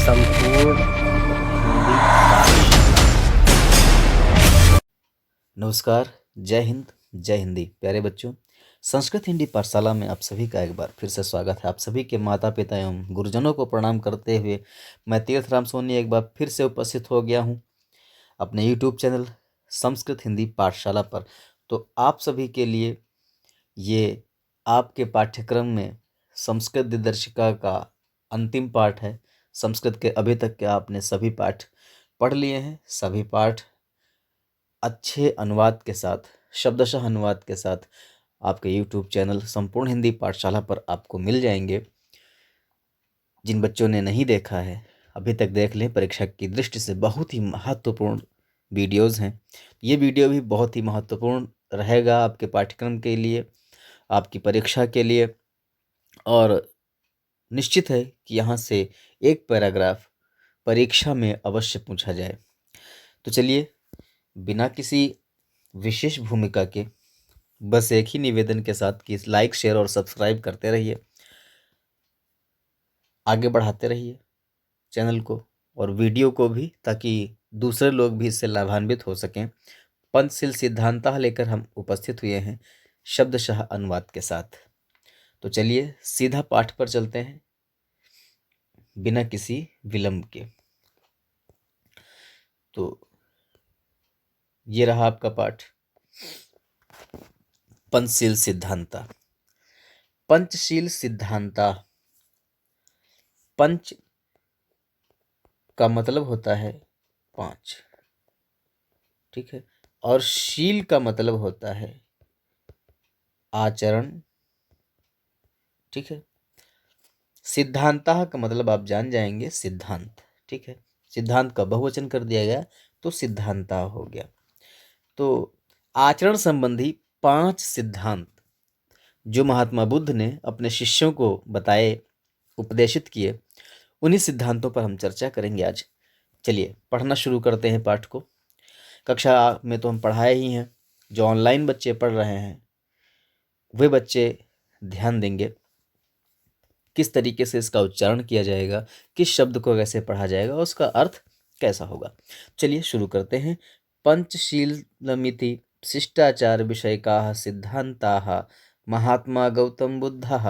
संपूर्ण हिंदी पाठशाला। नमस्कार, जय हिंद, जय हिंदी। प्यारे बच्चों, संस्कृत हिंदी पाठशाला में आप सभी का एक बार फिर से स्वागत है। आप सभी के माता पिता एवं गुरुजनों को प्रणाम करते हुए मैं तीर्थराम सोनी एक बार फिर से उपस्थित हो गया हूँ अपने यूट्यूब चैनल संस्कृत हिंदी पाठशाला पर। तो आप सभी के लिए ये आपके पाठ्यक्रम में संस्कृत दिदर्शिका का अंतिम पाठ है। संस्कृत के अभी तक के आपने सभी पाठ पढ़ लिए हैं। सभी पाठ अच्छे अनुवाद के साथ, शब्दशः अनुवाद के साथ आपके यूट्यूब चैनल संपूर्ण हिंदी पाठशाला पर आपको मिल जाएंगे। जिन बच्चों ने नहीं देखा है अभी तक देख लें। परीक्षा की दृष्टि से बहुत ही महत्वपूर्ण वीडियोज़ हैं। ये वीडियो भी बहुत ही महत्वपूर्ण रहेगा आपके पाठ्यक्रम के लिए, आपकी परीक्षा के लिए। और निश्चित है कि यहाँ से एक पैराग्राफ परीक्षा में अवश्य पूछा जाए। तो चलिए, बिना किसी विशेष भूमिका के बस एक ही निवेदन के साथ कि लाइक, शेयर और सब्सक्राइब करते रहिए, आगे बढ़ाते रहिए चैनल को और वीडियो को भी, ताकि दूसरे लोग भी इससे लाभान्वित हो सकें। पंचशील सिद्धांतः लेकर हम उपस्थित हुए हैं शब्दशः अनुवाद के साथ। तो चलिए सीधा पाठ पर चलते हैं बिना किसी विलंब के। तो ये रहा आपका पाठ, पंचशील सिद्धांता। पंचशील सिद्धांता। पंच का मतलब होता है 5, ठीक है। और शील का मतलब होता है आचरण, ठीक है। सिद्धांता का मतलब आप जान जाएंगे, सिद्धांत, ठीक है। सिद्धांत का बहुवचन कर दिया गया तो सिद्धांता हो गया। तो आचरण संबंधी 5 सिद्धांत जो महात्मा बुद्ध ने अपने शिष्यों को बताए, उपदेशित किए, उन्हीं सिद्धांतों पर हम चर्चा करेंगे आज। चलिए पढ़ना शुरू करते हैं पाठ को। कक्षा में तो हम पढ़ाए ही हैं। जो ऑनलाइन बच्चे पढ़ रहे हैं वे बच्चे ध्यान देंगे किस तरीके से इसका उच्चारण किया जाएगा, किस शब्द को कैसे पढ़ा जाएगा, उसका अर्थ कैसा होगा। चलिए शुरू करते हैं। पंचशीलमिति शिष्टाचार विषयकाः सिद्धान्ताः महात्मा गौतम बुद्धः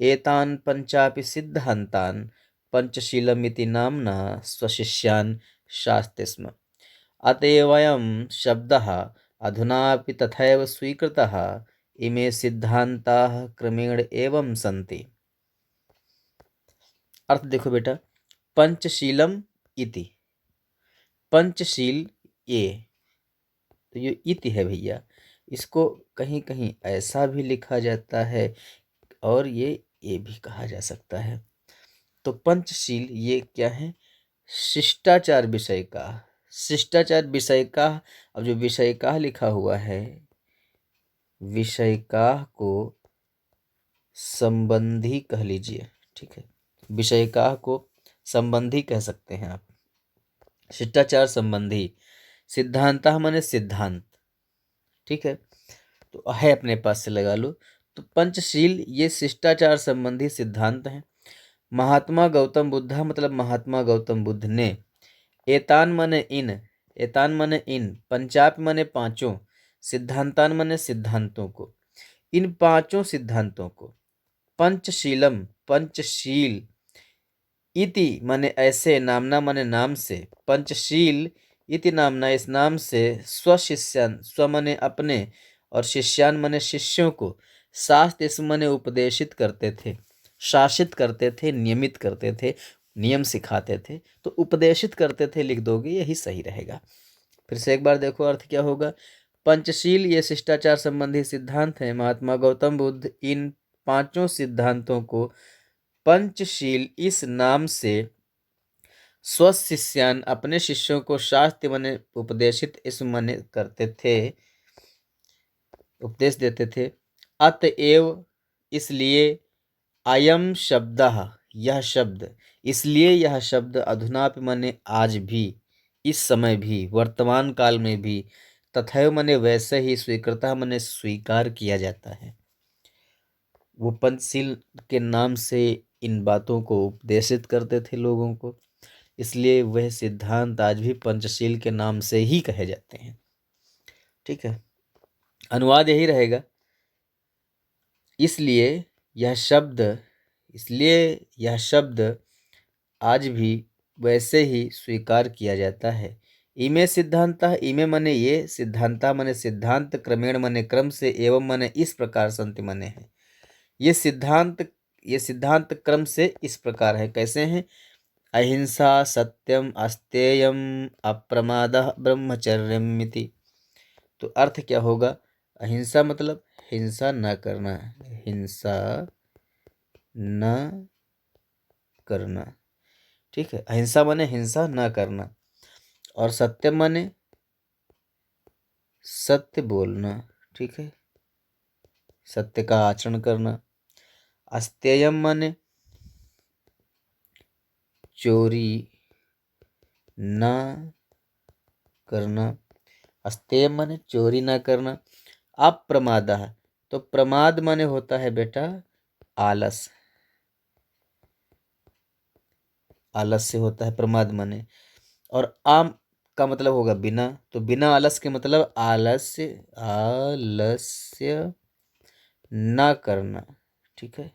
एतान् पंचापि सिद्धान्तान् पंचशीलमिति नाम्ना स्वशिष्यान् शास्ति स्म। अतएवयं शब्दः अधुनापि तथैव स्वीकृतः। इमे सिद्धान्ताः क्रमेण एवं सन्ति। अर्थ देखो बेटा, पंचशीलम इति, पंचशील ये, तो ये इति है भैया। इसको कहीं कहीं ऐसा भी लिखा जाता है और ये भी कहा जा सकता है। तो पंचशील ये क्या है? शिष्टाचार विषय का, शिष्टाचार विषय का। अब जो विषय का लिखा हुआ है, विषय का को संबंधी कह लीजिए, ठीक है। विषय का को संबंधी कह सकते हैं आप। शिष्टाचार संबंधी, सिद्धांतः माने सिद्धांत, ठीक है। तो है अपने पास से लगा लो। तो पंचशील ये शिष्टाचार संबंधी सिद्धांत हैं। महात्मा गौतम बुद्ध मतलब महात्मा गौतम बुद्ध ने, एतान माने इन, एतान माने इन, पंचाप माने पांचों, सिद्धांतान माने सिद्धांतों को, इन पांचों सिद्धांतों को, पंचशीलम पंचशील, इति माने ऐसे, नामना माने नाम से, पंचशील इति नामना इस नाम से, स्वशिष्यान स्व माने अपने और शिष्यान माने शिष्यों को, शास्त्र माने उपदेशित करते थे, शासित करते थे, नियमित करते थे, नियम सिखाते थे। तो उपदेशित करते थे लिख दोगे, यही सही रहेगा। फिर से एक बार देखो अर्थ क्या होगा। पंचशील ये शिष्टाचार संबंधी सिद्धांत हैं। महात्मा गौतम बुद्ध इन पांचों सिद्धांतों को पंचशील इस नाम से स्वशिष्यान अपने शिष्यों को शास्त्र माने उपदेशित इस माने करते थे, उपदेश देते थे। अतएव इसलिए, अयम शब्दः यह शब्द, इसलिए यह शब्द, अधुनापि माने आज भी, इस समय भी, वर्तमान काल में भी, तथैव माने वैसे ही, स्वीकृतः माने स्वीकार किया जाता है। वो पंचशील के नाम से इन बातों को उपदेशित करते थे लोगों को। इसलिए वह सिद्धांत आज भी पंचशील के नाम से ही कहे जाते हैं। ठीक है, अनुवाद यही रहेगा। इसलिए यह शब्द आज भी वैसे ही स्वीकार किया जाता है। इमे सिद्धांतः, इमे मने ये, सिद्धांतः मने सिद्धांत, क्रमेण मने क्रम से, एवं मने इस प्रकार, संति मने है। ये सिद्धांत क्रम से इस प्रकार है। कैसे हैं? अहिंसा, सत्यम, अस्तेयम, अप्रमादः, ब्रह्मचर्यम् इति। तो अर्थ क्या होगा? अहिंसा मतलब हिंसा न करना, हिंसा न करना। ठीक है, अहिंसा माने हिंसा न करना, और सत्य माने सत्य बोलना। ठीक है, सत्य का आचरण करना। अस्तेयम माने चोरी न करना, अस्तेयम माने चोरी न करना। अप्रमादः, तो प्रमाद माने होता है बेटा आलस, आलस्य होता है प्रमाद माने। और आम का मतलब होगा बिना, तो बिना आलस के मतलब आलस्य ना करना। ठीक है,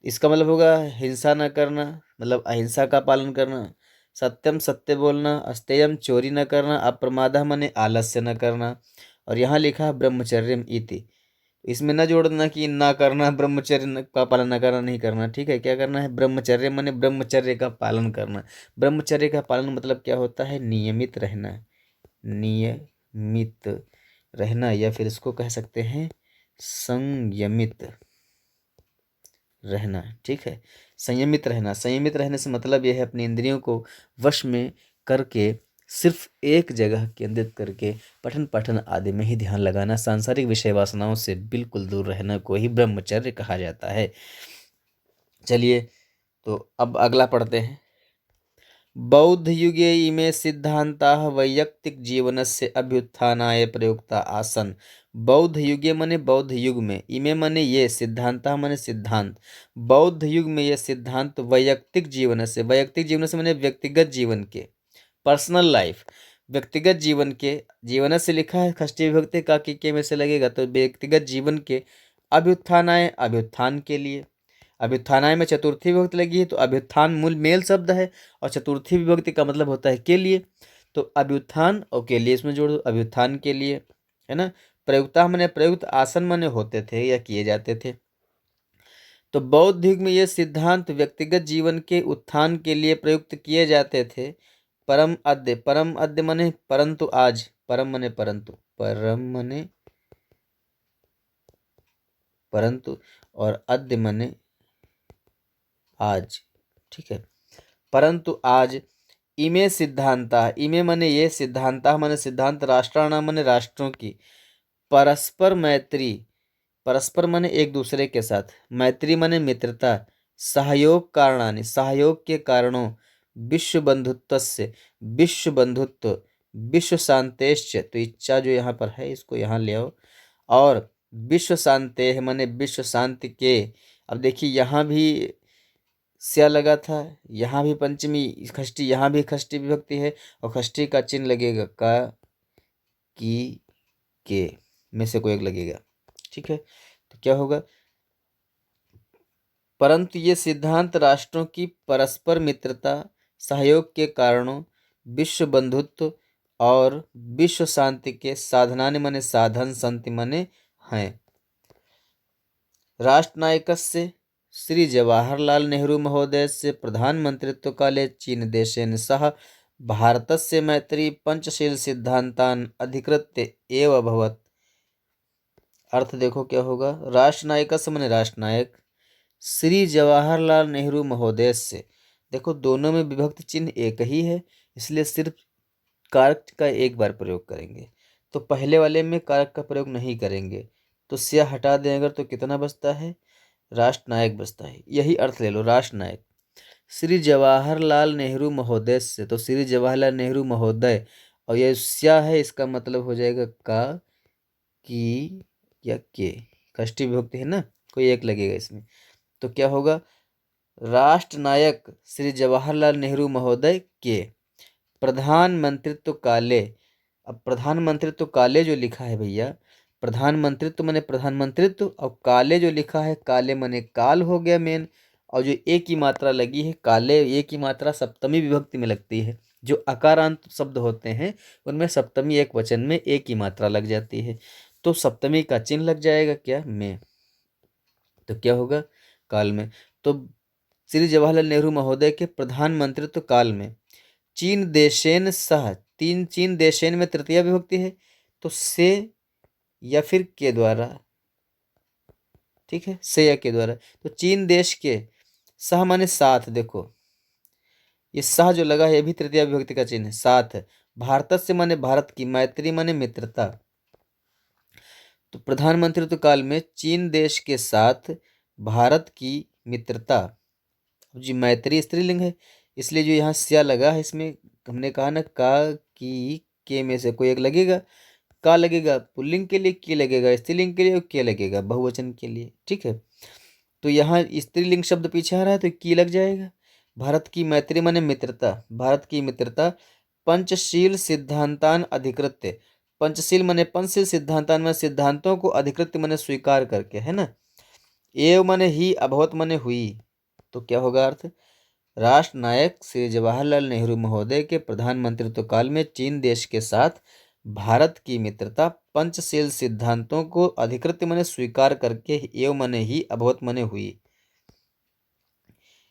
इसका मतलब होगा हिंसा ना करना, मतलब अहिंसा का पालन करना। सत्यम सत्य बोलना, अस्तेयम चोरी न करना, अप्रमादः माने आलस्य न करना। और यहाँ लिखा है ब्रह्मचर्यम इति, इसमें न जोड़ना कि ना करना, का पालन न करना, नहीं करना। ठीक है, क्या करना है? ब्रह्मचर्य माने ब्रह्मचर्य का पालन करना। ब्रह्मचर्य का पालन मतलब क्या होता है? नियमित रहना, नियमित रहना, या फिर इसको कह सकते हैं संयमित रहना। ठीक है, संयमित रहना। संयमित रहने से मतलब यह है अपनी इंद्रियों को वश में करके सिर्फ एक जगह केंद्रित करके पठन पाठन आदि में ही ध्यान लगाना, सांसारिक विषय वासनाओं से बिल्कुल दूर रहना को ही ब्रह्मचर्य कहा जाता है। चलिए, तो अब अगला पढ़ते हैं। बौद्ध युगे इमे सिद्धांताः वैयक्तिक जीवनस्य अभ्युत्थानाय प्रयुक्ता आसन। बौद्ध युगे मने बौद्ध युग में, इमे मने ये, सिद्धांतः मने सिद्धांत। बौद्ध युग में ये सिद्धांत वैयक्तिक जीवन से मने व्यक्तिगत जीवन के, पर्सनल लाइफ, व्यक्तिगत जीवन के, जीवन से लिखा है षष्ठी विभक्ति का के में से लगेगा, तो व्यक्तिगत जीवन के अभ्युत्थानाय, अभ्युत्थान के लिए। अभ्युत्थानाय में चतुर्थी विभक्ति लगी है, तो अभ्युत्थान मूल मेल शब्द है, और चतुर्थी विभक्ति का मतलब होता है के लिए, तो अभ्युत्थान और के लिए इसमें जोड़ दो, अभ्युत्थान के लिए, है ना। प्रयुक्ता मने प्रयुक्त, आसन मने होते थे या किए जाते थे। तो बौद्ध युग में ये सिद्धांत व्यक्तिगत जीवन के उत्थान के लिए प्रयुक्त किए जाते थे। परम अद्य मने परंतु आज, परम मने परंतु, परम मने परंतु, और अद्य मने आज। ठीक है, परंतु आज इमे सिद्धांता, इमे मने ये, सिद्धांता मने सिद्धांत, राष्ट्राणाम मने राष्ट्रों की, परस्पर मैत्री, परस्पर मने एक दूसरे के साथ, मैत्री मने मित्रता, सहयोग कारणानि, सहयोग के कारणों, विश्व बंधुत्व से, विश्व बंधुत्व, विश्व शांतेश्च, तो इच्छा जो यहाँ पर है इसको यहाँ ले आओ, और विश्व शांते मने विश्व शांति के। अब देखिए यहाँ भी स्या लगा था, यहाँ भी पंचमी खष्टी, यहाँ भी खष्टी विभक्ति है, और खष्टी का चिन्ह लगेगा का, की, के में से कोई एक लगेगा। ठीक है, तो क्या होगा? परंतु ये सिद्धांत राष्ट्रों की परस्पर मित्रता, सहयोग के कारणों, विश्व बंधुत्व और विश्व शांति के साधनानि मने साधन, संति मने हैं। राष्ट्रनायकस्य श्री जवाहरलाल नेहरू महोदयस्य प्रधानमन्त्रित्वकाले चीनदेशेन सह भारतस्य मैत्री पंचशील सिद्धान्तान् अधिकृत्य एव अभवत्। अर्थ देखो क्या होगा? राष्ट्रनायकस्य माने राष्ट्रनायक, श्री जवाहरलाल नेहरू महोदय से, देखो दोनों में विभक्ति चिन्ह एक ही है, इसलिए सिर्फ कारक का एक बार प्रयोग करेंगे, तो पहले वाले में कारक का प्रयोग नहीं करेंगे, तो स्या हटा दें अगर तो कितना बचता है? राष्ट्रनायक बचता है। यही अर्थ ले लो, राष्ट्रनायक। श्री जवाहरलाल नेहरू महोदय से, तो श्री जवाहरलाल नेहरू महोदय, और यह स्या है, इसका मतलब हो जाएगा का, की या के, षष्ठी विभक्ति है ना, कोई एक लगेगा इसमें, तो क्या होगा? राष्ट्र नायक श्री जवाहरलाल नेहरू महोदय के प्रधानमंत्रित्व काले। अब प्रधानमंत्रित्व काले जो लिखा है भैया, प्रधानमंत्रित्व माने प्रधानमंत्रित्व, और काले जो लिखा है काले माने काल हो गया मेन। और जो ए की मात्रा लगी है काले, ए की मात्रा सप्तमी विभक्ति में लगती है। जो अकारांत शब्द होते हैं उनमें सप्तमी एक वचन में ए की मात्रा लग जाती है, तो सप्तमी का चिन्ह लग जाएगा क्या, में। तो क्या होगा, काल में। तो श्री जवाहरलाल नेहरू महोदय के प्रधानमंत्रित्व काल में चीन देशेन सह, तीन चीन देशेन में तृतीया विभक्ति है, तो से या फिर के द्वारा, ठीक है, से या के द्वारा। तो चीन देश के, सह माने साथ, देखो ये सह जो लगा है ये भी तृतीया विभक्ति का चिन्ह है, साथ। भारत से माने भारत की, मैत्री माने मित्रता। तो प्रधानमंत्रित्व काल में चीन देश के साथ भारत की मित्रता। जी मैत्री स्त्रीलिंग है, इसलिए जो यहाँ स्या लगा है इसमें हमने कहा ना का की के में से कोई एक लगेगा। का लगेगा पुल्लिंग के लिए, के लगेगा स्त्रीलिंग के लिए, और के लगेगा बहुवचन के लिए, ठीक है। तो यहाँ स्त्रीलिंग शब्द पीछे आ रहा है तो की लग जाएगा। भारत की मैत्री माने मित्रता, भारत की मित्रता पंचशील सिद्धांतान अधिकृत्य। पंचशील माने पंचशील, सिद्धांतान में सिद्धांतों को, अधिकृत्य माने स्वीकार करके, है ना। एव माने ही, अभवत माने हुई। तो क्या होगा अर्थ, राष्ट्र नायक श्री जवाहरलाल नेहरू महोदय के प्रधानमंत्रित्व काल में चीन देश के साथ भारत की मित्रता पंचशील सिद्धांतों को अधिकृत माने स्वीकार करके, एवं माने ही, अभवत माने हुई।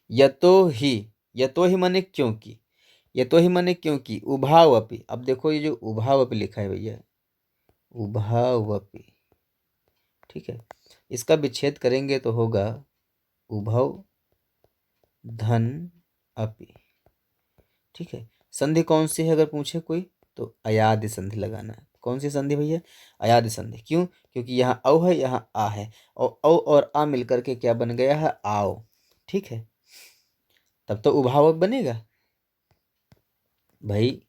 यतो ही माने क्योंकि, यतो ही माने क्योंकि, उभावपि। अब देखो ये जो उभावपि लिखा है भैया, उभावपि, ठीक है, इसका विच्छेद करेंगे तो होगा उभव धन अपि, ठीक है। संधि कौन सी है अगर पूछे कोई, तो अयादि संधि लगाना है। कौन सी संधि भैया, अयादि संधि। क्यों, क्योंकि यहाँ औ है, यहाँ आ है, और औ और आ मिलकर के क्या बन गया है, आओ, ठीक है। तब तो उभाव बनेगा भाई,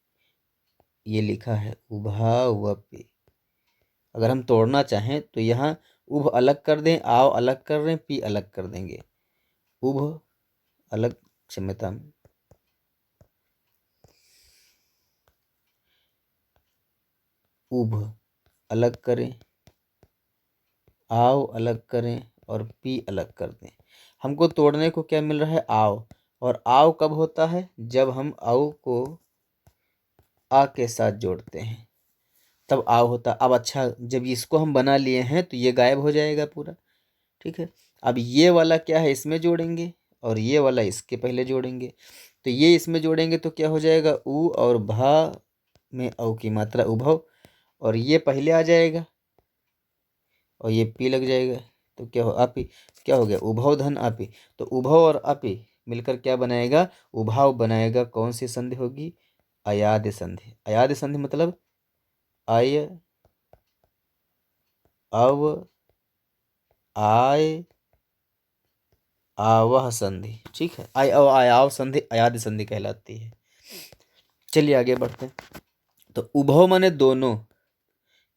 ये लिखा है उभावपि। अगर हम तोड़ना चाहें तो यहाँ उभ अलग कर दें, आओ अलग कर दें, पी अलग कर देंगे। उभ अलग, क्षम्यता, उभ अलग करें, आओ अलग करें, और पी अलग कर दें। हमको तोड़ने को क्या मिल रहा है, आओ। और आओ कब होता है, जब हम आओ को आ के साथ जोड़ते हैं तब आओ होता। अब अच्छा, जब इसको हम बना लिए हैं तो ये गायब हो जाएगा पूरा, ठीक है। अब ये वाला क्या है, इसमें जोड़ेंगे, और ये वाला इसके पहले जोड़ेंगे। तो ये इसमें जोड़ेंगे तो क्या हो जाएगा, उ और भा में औ की मात्रा उभव, और ये पहले आ जाएगा, और ये पी लग जाएगा। तो क्या हो, आपी, क्या हो गया, उभव धन आपी। तो उभव और आपी मिलकर क्या बनाएगा, उभाव बनाएगा। कौन सी संधि होगी, अयाद संधि। अयाद संधि मतलब आय, अव, आय, आवह संधि, ठीक है। आय अव आयाव संधि अयाद संधि कहलाती है। चलिए आगे बढ़ते हैं। तो उभव माने दोनों,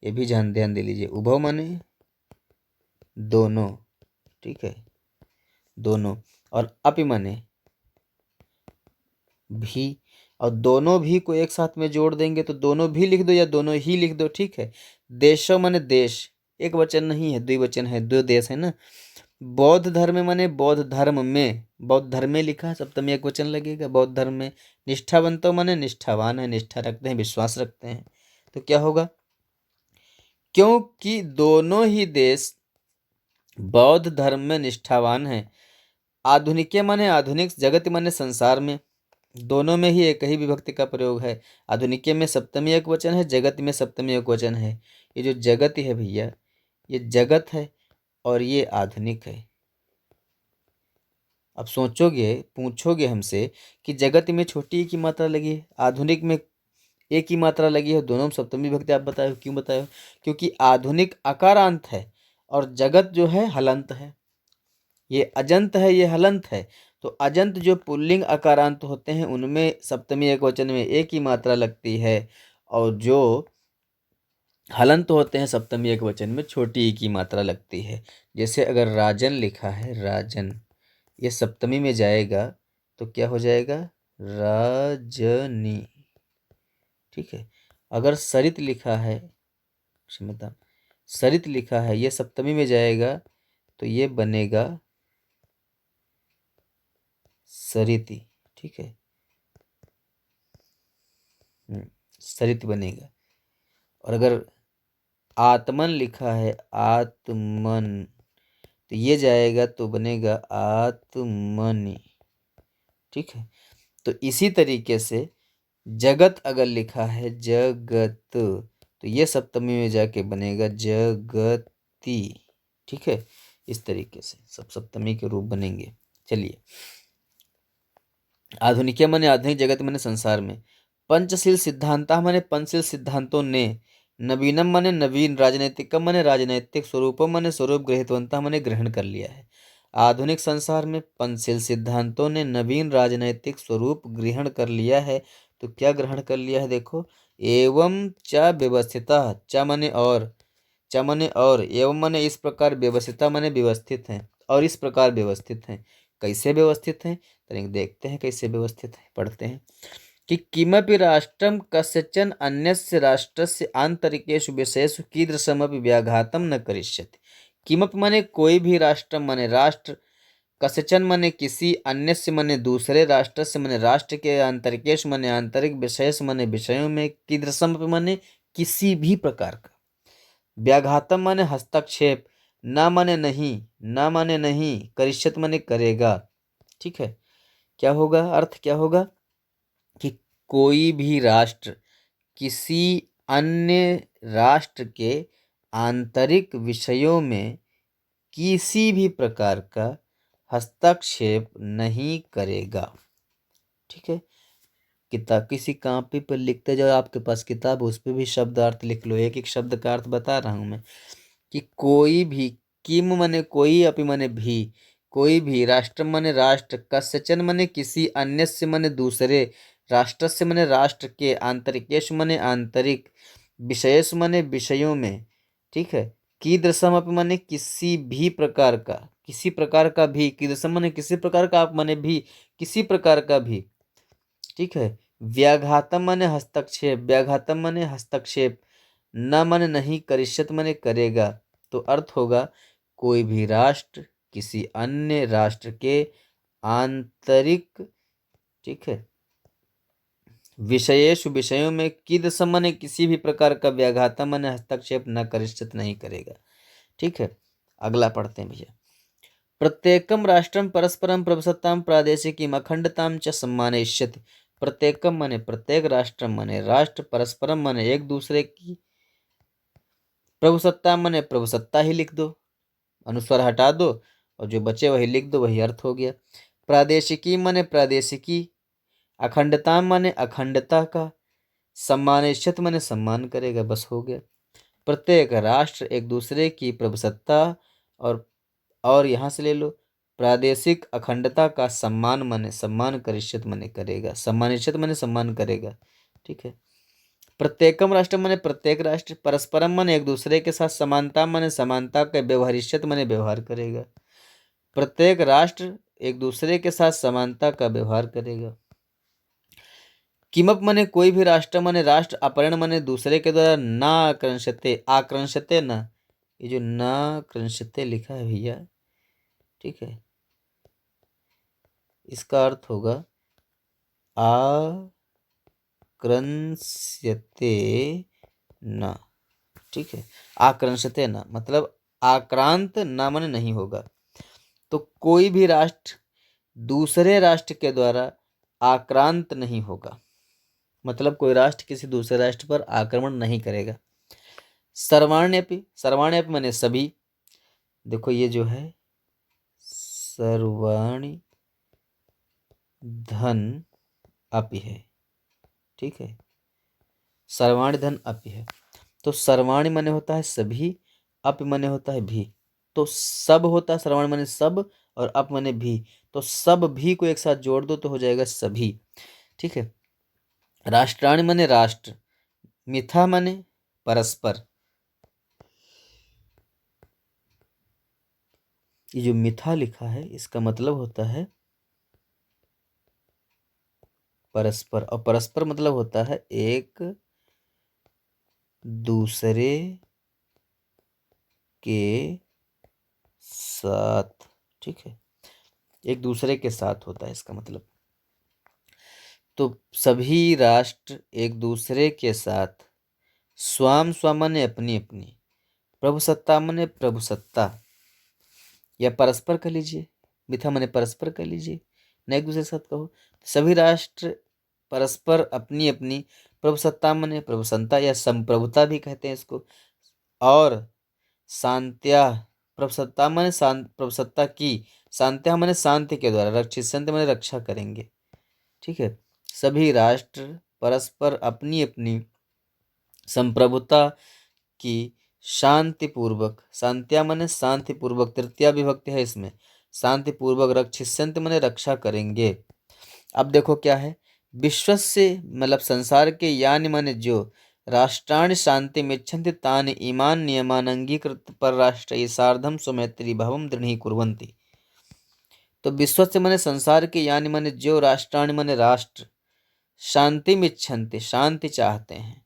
ये भी ध्यान दे लीजिए, उभव माने दोनों, ठीक है, दोनों। और अपि माने भी, और दोनों भी को एक साथ में जोड़ देंगे तो दोनों भी लिख दो या दोनों ही लिख दो, ठीक है। देशो माने देश, एक वचन नहीं है, द्विवचन है, दो देश है ना। बौद्ध धर्म माने बौद्ध धर्म में, बौद्ध धर्म में लिखा है, सप्तमी एक वचन लगेगा, बौद्ध धर्म में। निष्ठावंतो माने निष्ठावान है, निष्ठा रखते हैं, विश्वास रखते हैं। तो क्या होगा, क्योंकि दोनों ही देश बौद्ध धर्म में निष्ठावान है। आधुनिक माने आधुनिक, जगत माने संसार में, दोनों में ही एक ही विभक्ति का प्रयोग है। आधुनिक में सप्तमी एक वचन है, जगत में सप्तमी एक वचन है। ये जो जगत है भैया, ये जगत है और ये आधुनिक है। अब सोचोगे, पूछोगे हमसे कि जगत में छोटी एक की मात्रा लगी है, आधुनिक में एक ही मात्रा लगी है, दोनों में सप्तमी विभक्ति, आप बताओ क्यों, बताओ। क्योंकि आधुनिक अकारांत है और जगत जो है हलंत है, ये अजंत है, ये हलंत है। तो अजंत जो पुल्लिंग अकारांत होते हैं उनमें सप्तमी एक वचन में एक ही मात्रा लगती है, और जो हलंत होते हैं सप्तमी एक वचन में छोटी एक ही मात्रा लगती है। जैसे अगर राजन लिखा है, राजन, ये सप्तमी में जाएगा तो क्या हो जाएगा, रजनी। ठीक है, अगर सरित लिखा है, क्षमता, सरित लिखा है, ये सप्तमी में जाएगा तो ये बनेगा सरिति। ठीक है, सरित बनेगा। और अगर आत्मन लिखा है, आत्मन, तो ये जाएगा तो बनेगा आत्मनि। ठीक है, तो इसी तरीके से जगत अगर लिखा है, जगत, तो ये सप्तमी में जाके बनेगा जगति। ठीक है, इस तरीके से सब सप्तमी के रूप बनेंगे। चलिए, आधुनिक माने आधुनिक जगत माने संसार में, पंचशील सिद्धांता माने पंचशील सिद्धांतों ने, नवीनम माने नवीन, राजनैतिकम माने राजनैतिक, स्वरूपम माने स्वरूप, गृहीतवंता माने ग्रहण कर लिया है। आधुनिक संसार में पंचशील सिद्धांतों ने नवीन राजनैतिक स्वरूप ग्रहण कर लिया है। तो क्या ग्रहण कर लिया है, देखो, एवं च व्यवस्थिता, च माने और, च माने और, एवं माने इस प्रकार, व्यवस्थिता माने व्यवस्थित हैं, और इस प्रकार व्यवस्थित हैं। कैसे व्यवस्थित हैं, तो देखते हैं कैसे व्यवस्थित है, पढ़ते हैं कि किमपि राष्ट्रम कस्यचन अन्यस्य राष्ट्रस्य आंतरिकेषु विषयेषु कीदृशमपि व्याघातम न करिष्यति। किमपि माने कोई भी राष्ट्र माने राष्ट्र, कस्यचन माने किसी, अन्यस्य माने दूसरे, राष्ट्रस्य माने राष्ट्र के, आंतरिकेषु माने आंतरिक, विषयेषु माने विषयों में, कीदृशमपि माने किसी भी प्रकार का, व्याघातम माने हस्तक्षेप, न माने नहीं, न माने नहीं, करिष्यत माने करेगा। ठीक है, क्या होगा, अर्थ क्या होगा कि कोई भी राष्ट्र किसी अन्य राष्ट्र के आंतरिक विषयों में किसी भी प्रकार का हस्तक्षेप नहीं करेगा। ठीक है, किताब किसी कॉपी पर लिखते जाओ, आपके पास किताब, उस पर भी शब्द अर्थ लिख लो। एक एक शब्द का अर्थ बता रहा हूं मैं कि कोई भी, किम माने कोई, अपि माने भी, कोई भी, राष्ट्र माने राष्ट्र, कस्यचन माने किसी, अन्य से माने दूसरे, राष्ट्र से माने राष्ट्र के, आंतरिकेश माने आंतरिक, विषयस माने विषयों में। ठीक है, कीदृशम अपि माने किसी भी प्रकार का, किसी प्रकार का भी, कीदृशम माने किसी प्रकार का, आप माने भी, किसी प्रकार का भी। ठीक है, व्याघातम माने हस्तक्षेप, व्याघातम माने हस्तक्षेप, न माने नहीं, करिष्यत माने करेगा। तो अर्थ होगा कोई भी राष्ट्र किसी अन्य राष्ट्र के आंतरिक, ठीक है, विषयेषु विषयों में, कीदृशम माने किसी भी प्रकार का, व्याघातम माने हस्तक्षेप, न करिष्यत नहीं करेगा। ठीक है, अगला पढ़ते हैं भैया। प्रत्येकम राष्ट्रम परस्परम प्रभुसत्ताम प्रादेशिकीम अखंडताम च सम्मानयिष्यति। प्रत्येकम माने प्रत्येक, राष्ट्रम माने राष्ट्र, परस्परम माने एक दूसरे की, प्रभुसत्ता माने प्रभुसत्ता ही लिख दो, अनुस्वार हटा दो और जो बचे वही लिख दो, वही अर्थ हो गया। प्रादेशिकी माने प्रादेशिकी, अखंडता माने अखंडता का, सम्मानिष्यत माने सम्मान करेगा, बस हो गया। प्रत्येक राष्ट्र एक दूसरे की प्रभुसत्ता और यहाँ से ले लो, प्रादेशिक अखंडता का सम्मान माने सम्मान, करिष्यत माने करेगा, सम्मानिष्यत माने सम्मान करेगा। ठीक है, प्रत्येकम राष्ट्र माने प्रत्येक राष्ट्र, परस्परम माने एक दूसरे के साथ, समानता माने समानता का, व्यवहारिष्यत माने व्यवहार करेगा। प्रत्येक राष्ट्र एक दूसरे के साथ समानता का व्यवहार करेगा। किमप माने कोई भी राष्ट्र माने राष्ट्र, अपहरण माने दूसरे के द्वारा, ना आक्रंशते, आक्रंशते ना, ये जो ना आक्रंशते लिखा है भैया, ठीक है, इसका अर्थ होगा आक्रंस्यते न। ठीक है, आक्रंशते न मतलब आक्रांत ना माने नहीं होगा। तो कोई भी राष्ट्र दूसरे राष्ट्र के द्वारा आक्रांत नहीं होगा, मतलब कोई राष्ट्र किसी दूसरे राष्ट्र पर आक्रमण नहीं करेगा। सर्वाण्यपि, सर्वाण्यपि माने सभी, देखो ये जो है सर्वाणि धन अपि है। ठीक है, सर्वाणि धन अपि है, तो सर्वाणि माने होता है सभी, अपि माने होता है भी, तो सब होता है, सर्वाणि माने सब और अप माने भी, तो सब भी को एक साथ जोड़ दो तो हो जाएगा सभी। ठीक है, राष्ट्राणि माने राष्ट्र, मिथा माने परस्पर, ये जो मिथा लिखा है इसका मतलब होता है परस्पर, और परस्पर मतलब होता है एक दूसरे के साथ। ठीक है, एक दूसरे के साथ होता है इसका मतलब। तो सभी राष्ट्र एक दूसरे के साथ स्वाम स्वाम माने अपनी अपनी, प्रभुसत्ता माने प्रभुसत्ता, या परस्पर कर लीजिए, मिथा माने परस्पर कर लीजिए, न एक दूसरे के साथ कहो। सभी राष्ट्र परस्पर अपनी अपनी प्रभुसत्ता माने प्रभुसत्ता या संप्रभुता भी कहते हैं इसको, और शांत्या, प्रभुसत्ता माने प्रभुसत्ता की, शांत्या माने शांति के द्वारा, रक्षिष्यन्ते माने रक्षा करेंगे। ठीक है, सभी राष्ट्र परस्पर अपनी अपनी संप्रभुता की शांतिपूर्वक, शांत्या माने शांतिपूर्वक, तृतीया विभक्ति है इसमें, शांतिपूर्वक रक्षिष्यन्ते माने रक्षा करेंगे। अब देखो क्या है, विश्वस्य मतलब संसार के, यानि माने जो, राष्ट्राणि शान्तिमिच्छन्ति तानि इमान् नियमान् अंगीकृत्य परराष्ट्रैः सार्धं स्वमैत्री भावं दृढीकुर्वन्ति। तो विश्वस्य माने संसार के, यानि माने जो, राष्ट्राणि माने राष्ट्र, शान्तिमिच्छन्ति शांति चाहते हैं,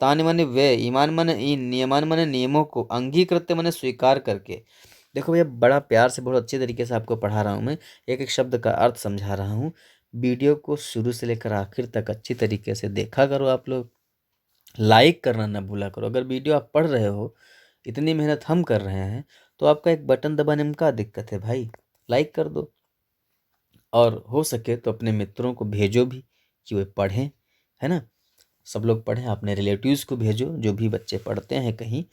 तानि माने वे, ईमान माने इन, नियमान माने नियमों को, अंगीकृत्य माने स्वीकार करके। देखो भैया, बड़ा प्यार से बहुत अच्छे तरीके से आपको पढ़ा रहा हूँ मैं, एक एक शब्द का अर्थ समझा रहा हूँ। वीडियो को शुरू से लेकर आखिर तक अच्छी तरीके से देखा करो आप लोग, लाइक करना ना भूला करो। अगर वीडियो आप पढ़ रहे हो, इतनी मेहनत हम कर रहे हैं, तो आपका एक बटन दबाने में क्या दिक्कत है भाई, लाइक कर दो। और हो सके तो अपने मित्रों को भेजो भी कि वे पढ़ें, है ना, सब लोग पढ़ें। अपने रिलेटिव्स को भेजो, जो भी बच्चे पढ़ते हैं कहीं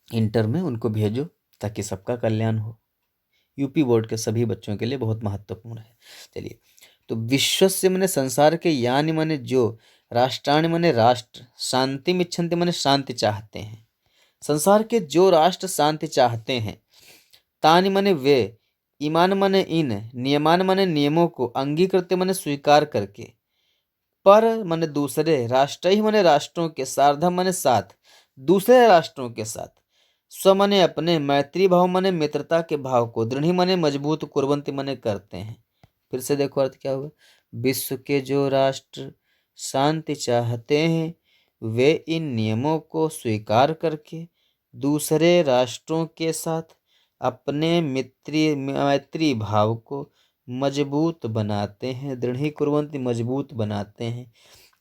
इंटर में, उनको भेजो, ताकि सबका कल्याण हो। यूपी बोर्ड के सभी बच्चों के लिए बहुत महत्वपूर्ण है। चलिए, तो विश्वस्य माने संसार के, यानि माने जो, राष्ट्राणि माने राष्ट्र, शांति इच्छन्ति माने शांति चाहते हैं, संसार के जो राष्ट्र शांति चाहते हैं, तानि माने वे, ईमान माने इन, नियमान माने नियमों को, अंगीकृत माने स्वीकार करके, पर माने दूसरे, राष्ट्र ही माने राष्ट्रों के, सार्धम माने साथ, दूसरे राष्ट्रों के साथ, स्व माने अपने, मैत्री भाव माने मित्रता के भाव को, दृढ़ माने मजबूत, कुर्वन्ति माने करते हैं। फिर से देखो अर्थ क्या हुआ, विश्व के जो राष्ट्र शांति चाहते हैं, वे इन नियमों को स्वीकार करके दूसरे राष्ट्रों के साथ अपने मैत्री भाव को मजबूत बनाते हैं, दृढ़ी कुर्वन्ति मजबूत बनाते हैं।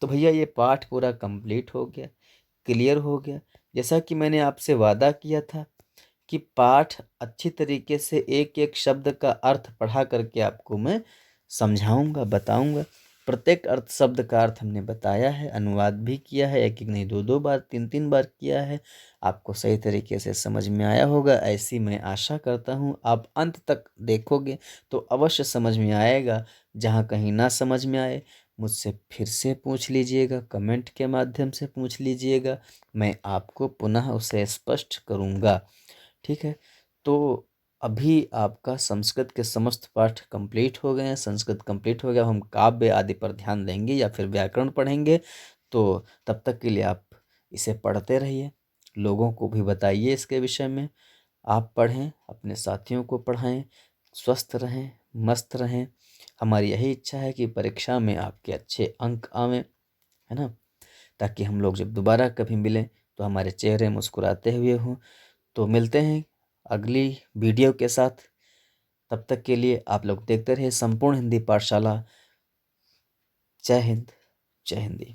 तो भैया ये पाठ पूरा कंप्लीट हो गया, क्लियर हो गया। जैसा कि मैंने आपसे वादा किया था कि पाठ अच्छी तरीके से एक एक शब्द का अर्थ पढ़ा करके आपको मैं समझाऊंगा, बताऊंगा। प्रत्येक अर्थ शब्द का अर्थ हमने बताया है, अनुवाद भी किया है, एक एक नहीं दो दो बार, तीन तीन बार किया है। आपको सही तरीके से समझ में आया होगा, ऐसी मैं आशा करता हूँ। आप अंत तक देखोगे तो अवश्य समझ में आएगा। जहाँ कहीं ना समझ में आए, मुझसे फिर से पूछ लीजिएगा, कमेंट के माध्यम से पूछ लीजिएगा, मैं आपको पुनः उसे स्पष्ट करूँगा। ठीक है, तो अभी आपका संस्कृत के समस्त पाठ कंप्लीट हो गए हैं। संस्कृत कंप्लीट हो गया, हम काव्य आदि पर ध्यान देंगे या फिर व्याकरण पढ़ेंगे। तो तब तक के लिए आप इसे पढ़ते रहिए, लोगों को भी बताइए इसके विषय में। आप पढ़ें, अपने साथियों को पढ़ाएं, स्वस्थ रहें, मस्त रहें। हमारी यही इच्छा है कि परीक्षा में आपके अच्छे अंक आवें, है ना, ताकि हम लोग जब दोबारा कभी मिलें तो हमारे चेहरे मुस्कुराते हुए हों। तो मिलते हैं अगली वीडियो के साथ। तब तक के लिए आप लोग देखते रहिए संपूर्ण हिंदी पाठशाला। जय हिंद, जय हिंदी।